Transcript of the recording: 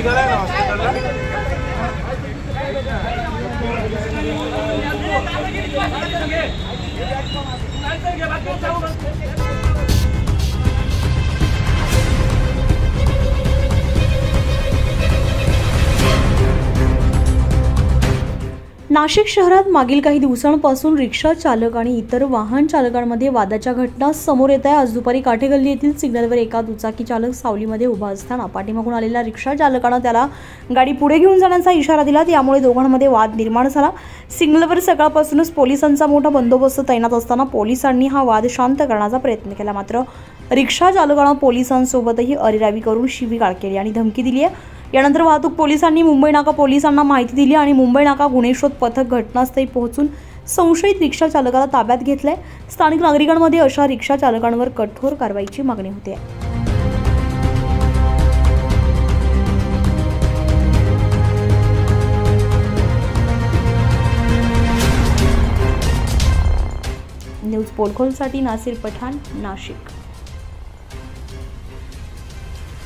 निघालाय ना हॉस्पिटलला. नाशिक शहरात मागील काही दिवसांपासून रिक्षा चालक आणि इतर वाहन चालकांमध्ये वादाच्या घटना समोर येत आहे. आज दुपारी काठेगल्ली येथील सिग्नलवर एका दुचाकी चालक सावलीमध्ये उभा असताना पाठीमागून आलेल्या रिक्षा चालकानं त्याला गाडी पुढे घेऊन जाण्याचा इशारा दिला. यामुळे दोघांमध्ये वाद निर्माण झाला. सिग्नलवर सकाळपासूनच पोलिसांचा मोठा बंदोबस्त तैनात असताना पोलिसांनी हा वाद शांत करण्याचा प्रयत्न केला. मात्र रिक्षा चालकानं पोलिसांसोबतही अरेरावी करून शिवीगाळ केली आणि धमकी दिली आहे. यानंतर वाहतूक पोलिसांनी मुंबई नाका पोलिसांना माहिती दिली आणि मुंबई नाका गुन्हे शोध पथक घटनास्थळी पोहोचून संशयित रिक्षा चालकाला ताब्यात घेतले. स्थानिक नागरिकांमध्ये अशा रिक्षा चालकांवर कठोर कारवाईची मागणी होते. न्यूज पोलखोलसाठी नासिर पठाण, नाशिक.